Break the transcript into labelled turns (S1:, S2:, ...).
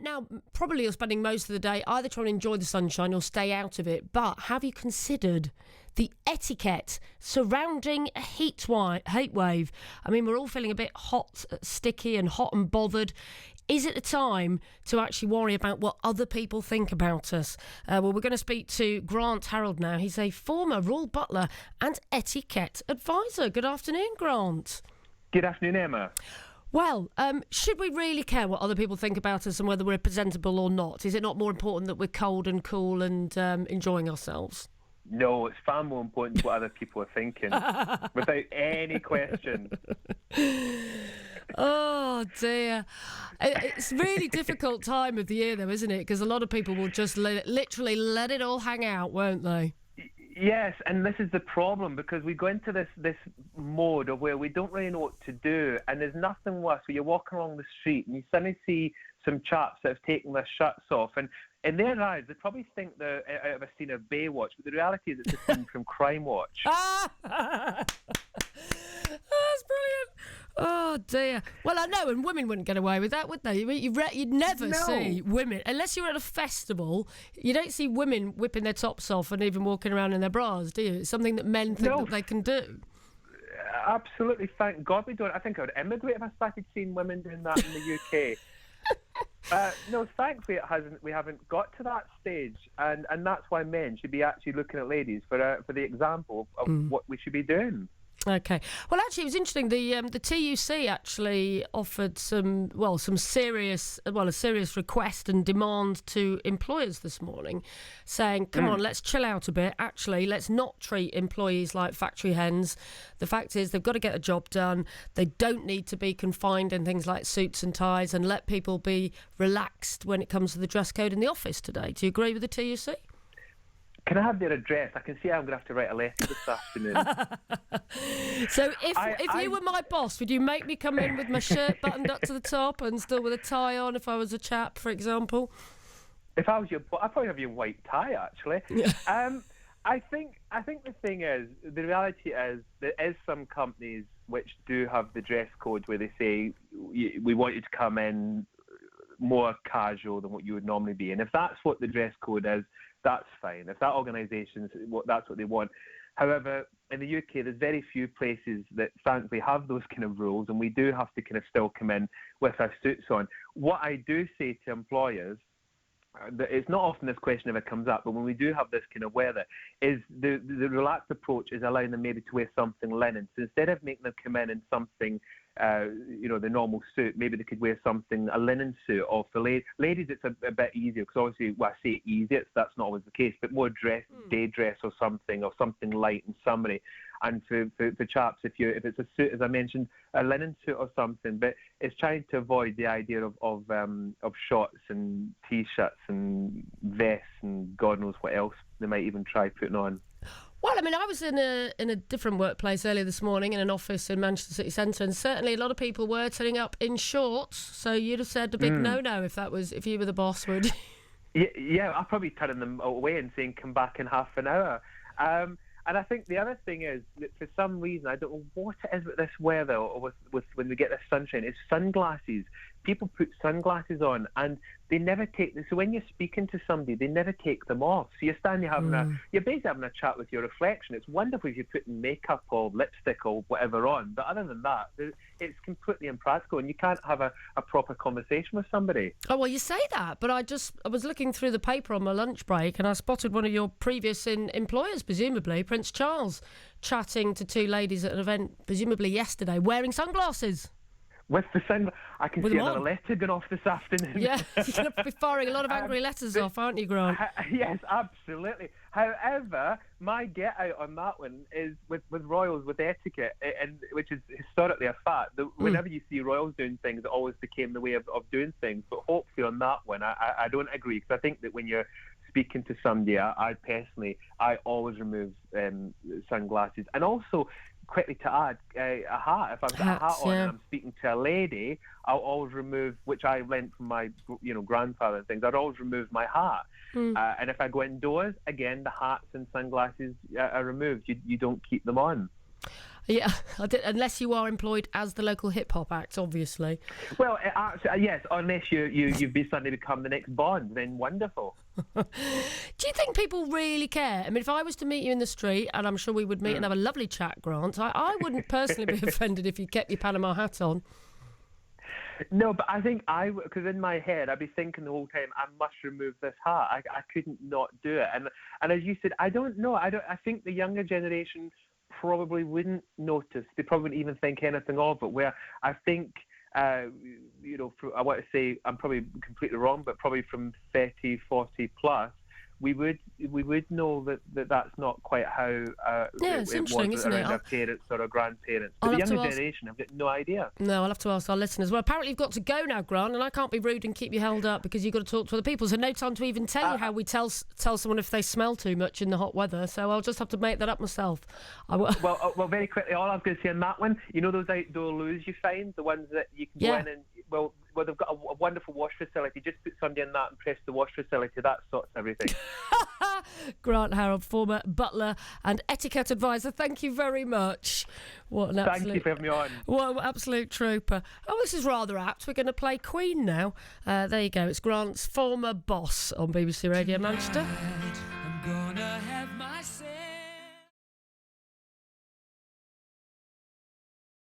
S1: Now, probably you're spending most of the day either trying to enjoy the sunshine or stay out of it, but have you considered the etiquette surrounding a heat wave? I mean, we're all feeling a bit hot, sticky and hot and bothered. Is it the time to actually worry about what other people think about us? Well, we're going to speak to Grant Harrold now. He's a former royal butler and etiquette advisor. Good afternoon, Grant.
S2: Good afternoon, Emma.
S1: Well, should we really care what other people think about us and whether we're presentable or not? Is it not more important that we're cold and cool and enjoying ourselves?
S2: No, it's far more important what other people are thinking, without any question.
S1: Oh, dear. It's a really difficult time of the year, though, isn't it? Because a lot of people will just literally let it all hang out, won't they?
S2: Yes, and this is the problem, because we go into this mode of where we don't really know what to do, and there's nothing worse when you're walking along the street and you suddenly see some chaps that have taken their shirts off, and in their eyes, they probably think they're out of a scene of Baywatch, but the reality is it's a scene from Crime Watch.
S1: That's brilliant. Oh, dear. Well, I know, and women wouldn't get away with that, would they? You'd never see women, unless you're at a festival, you don't see women whipping their tops off and even walking around in their bras, do you? It's something that men think that they can do.
S2: Absolutely, thank God we don't. I think I would emigrate if I started seeing women doing that in the UK. No, thankfully we haven't got to that stage, and that's why men should be actually looking at ladies for the example of what we should be doing.
S1: Okay. Well, actually, it was interesting. The TUC actually offered a serious request and demand to employers this morning, saying, come on, let's chill out a bit. Actually, let's not treat employees like factory hens. The fact is they've got to get a job done. They don't need to be confined in things like suits and ties, and let people be relaxed when it comes to the dress code in the office today. Do you agree with the TUC?
S2: Can I have their address? I can see I'm going to have to write a letter this afternoon.
S1: So if you were my boss, would you make me come in with my shirt buttoned up to the top and still with a tie on if I was a chap, for example?
S2: If I was I'd probably have your white tie, actually. I think the thing is, the reality is, there is some companies which do have the dress code where they say, we want you to come in more casual than what you would normally be. And if that's what the dress code is, that's fine. If that organisation, that's what they want. However, in the UK, there's very few places that thankfully have those kind of rules, and we do have to kind of still come in with our suits on. What I do say to employers, it's not often this question ever comes up, but when we do have this kind of weather, is the relaxed approach is allowing them maybe to wear something linen. So instead of making them come in something, the normal suit, maybe they could wear a linen suit. Or for ladies, it's a bit easier, because obviously, when I say easier, that's not always the case, but more day dress or something light and summery. And for chaps, if it's a suit, as I mentioned, a linen suit or something, but it's trying to avoid the idea of shorts and t-shirts and vests and God knows what else they might even try putting on.
S1: Well, I mean, I was in a different workplace earlier this morning in an office in Manchester City Centre, and certainly a lot of people were turning up in shorts. So you'd have said a big no-no if you were the boss, would you?
S2: Yeah, I'll probably turn them away and saying come back in half an hour. And I think the other thing is that for some reason, I don't know what it is with this weather or with when we get this sunshine, is sunglasses. People put sunglasses on and they never take them. So when you're speaking to somebody, they never take them off. So you're standing you're basically having a chat with your reflection. It's wonderful if you're putting makeup or lipstick or whatever on, but other than that, it's completely impractical, and you can't have a proper conversation with somebody.
S1: Oh, well, you say that, but I was looking through the paper on my lunch break and I spotted one of your previous employers, presumably Prince Charles, chatting to two ladies at an event, presumably yesterday, wearing sunglasses.
S2: With the sun, I can see another letter going off this afternoon.
S1: Yeah, you're going to be firing a lot of angry letters off, aren't you, Grant?
S2: Yes, absolutely. However, my get out on that one is with royals, with etiquette, and which is historically a fact. Whenever you see royals doing things, it always became the way of doing things. But hopefully on that one, I don't agree, because I think that when you're speaking to somebody, I personally always remove sunglasses. And also, quickly to add, a hat. If I've got a hat on and I'm speaking to a lady, I'll always remove, which I learned from my grandfather and things, I'd always remove my hat. And if I go indoors, again, the hats and sunglasses are removed. You don't keep them on.
S1: Yeah, unless you are employed as the local hip hop act, obviously.
S2: Well, actually, yes, unless you've suddenly become the next Bond, then wonderful.
S1: Do you think people really care? I mean, if I was to meet you in the street, and I'm sure we would meet and have a lovely chat, Grant, I wouldn't personally be offended if you kept your Panama hat on.
S2: No, but I think because in my head I'd be thinking the whole time, I must remove this hat. I couldn't not do it. And as you said, I don't know. I think the younger generation probably wouldn't notice. They probably wouldn't even think anything of it. Where I think, I want to say I'm probably completely wrong, but probably from 30, 40 plus, we would know that that's not quite how it was
S1: isn't
S2: around
S1: it?
S2: our parents or our grandparents. But the younger generation have got no idea.
S1: No, I'll have to ask our listeners. Well, apparently you've got to go now, Grant, and I can't be rude and keep you held up because you've got to talk to other people. So no time to even tell you how we tell someone if they smell too much in the hot weather. So I'll just have to make that up myself.
S2: Well, very quickly, all I was going to say on that one, you know those outdoor loos you find, the ones that you can go in and well, they've got a wonderful wash facility. Just put somebody in that and press the wash facility. That sorts everything.
S1: Grant Harrold, former butler and etiquette advisor, thank you very much.
S2: Thank you for having me on.
S1: What an absolute trooper. Oh, this is rather apt. We're going to play Queen now. There you go. It's Grant's former boss on BBC Radio Manchester.